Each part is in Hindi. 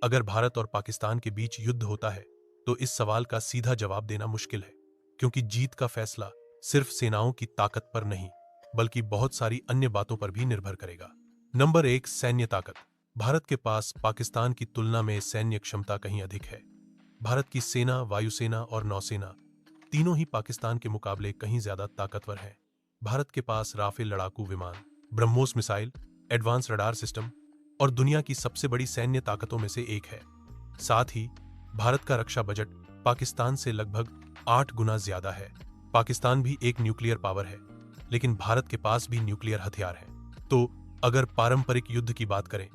अगर भारत और पाकिस्तान के बीच युद्ध होता है तो इस सवाल का सीधा जवाब देना मुश्किल है, क्योंकि जीत का फैसला सिर्फ सेनाओं की ताकत पर नहीं बल्कि बहुत सारी अन्य बातों पर भी निर्भर करेगा। नंबर एक, सैन्य ताकत। भारत के पास पाकिस्तान की तुलना में सैन्य क्षमता कहीं अधिक है। भारत की सेना, वायुसेना और नौसेना तीनों ही पाकिस्तान के मुकाबले कहीं ज्यादा ताकतवर हैं। भारत के पास राफेल लड़ाकू विमान, BrahMos missile, advance radar system और दुनिया की सबसे बड़ी सैन्य ताकतों में से एक है। साथ ही भारत का रक्षा बजट पाकिस्तान से लगभग 8 गुना ज्यादा है। पाकिस्तान भी एक न्यूक्लियर पावर है, लेकिन भारत के पास भी न्यूक्लियर हथियार हैं। तो अगर पारंपरिक युद्ध की बात करें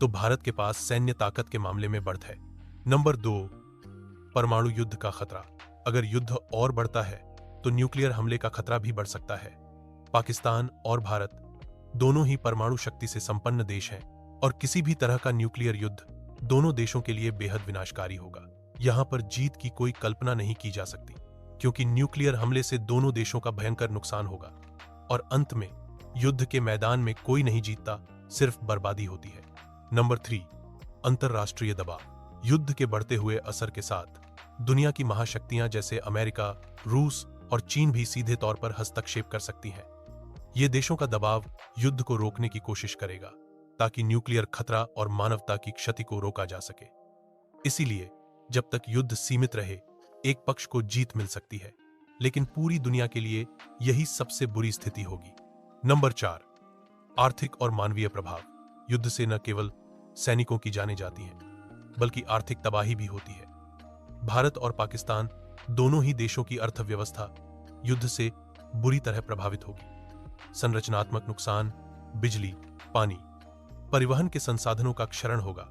तो भारत के पास सैन्य ताकत के मामले में बढ़त है। नंबर दो, परमाणु युद्ध का खतरा। अगर युद्ध और बढ़ता है तो न्यूक्लियर हमले का खतरा भी बढ़ सकता है। पाकिस्तान और भारत दोनों ही परमाणु शक्ति से संपन्न देश हैं और किसी भी तरह का न्यूक्लियर युद्ध दोनों देशों के लिए बेहद विनाशकारी होगा। यहां पर जीत की कोई कल्पना नहीं की जा सकती, क्योंकि न्यूक्लियर हमले से दोनों देशों का भयंकर नुकसान होगा और अंत में युद्ध के मैदान में कोई नहीं जीतता, सिर्फ बर्बादी होती है। नंबर 3, अंतरराष्ट्रीय दबाव। युद्ध के बढ़ते हुए असर के साथ दुनिया की महाशक्तियां जैसे अमेरिका, रूस और चीन भी सीधे तौर पर हस्तक्षेप कर सकती हैं। ये देशों का दबाव युद्ध को रोकने की कोशिश करेगा ताकि न्यूक्लियर खतरा और मानवता की क्षति को रोका जा सके। इसीलिए जब तक युद्ध सीमित रहे, एक पक्ष को जीत मिल सकती है, लेकिन पूरी दुनिया के लिए यही सबसे बुरी स्थिति होगी। नंबर 4, आर्थिक और मानवीय प्रभाव। युद्ध से न केवल सैनिकों की जानें जाती हैं, बल्कि आर्थिक तबाही भी होती है। भारत और पाकिस्तान दोनों ही देशों की अर्थव्यवस्था युद्ध से बुरी तरह प्रभावित होगी। संरचनात्मक नुकसान, बिजली, पानी, परिवहन के संसाधनों का क्षरण होगा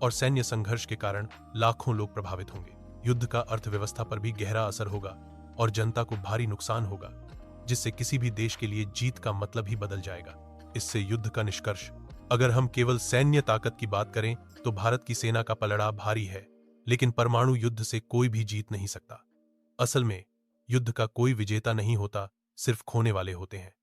और सैन्य संघर्ष के कारण लाखों लोग प्रभावित होंगे। युद्ध का अर्थव्यवस्था पर भी गहरा असर होगा और जनता को भारी नुकसान होगा, जिससे किसी भी देश के लिए जीत का मतलब ही बदल जाएगा। इससे युद्ध का निष्कर्ष, अगर हम केवल सैन्य ताकत की बात करें तो भारत की सेना का पलड़ा भारी है, लेकिन परमाणु युद्ध से कोई भी जीत नहीं सकता। असल में युद्ध का कोई विजेता नहीं होता, सिर्फ खोने वाले होते हैं।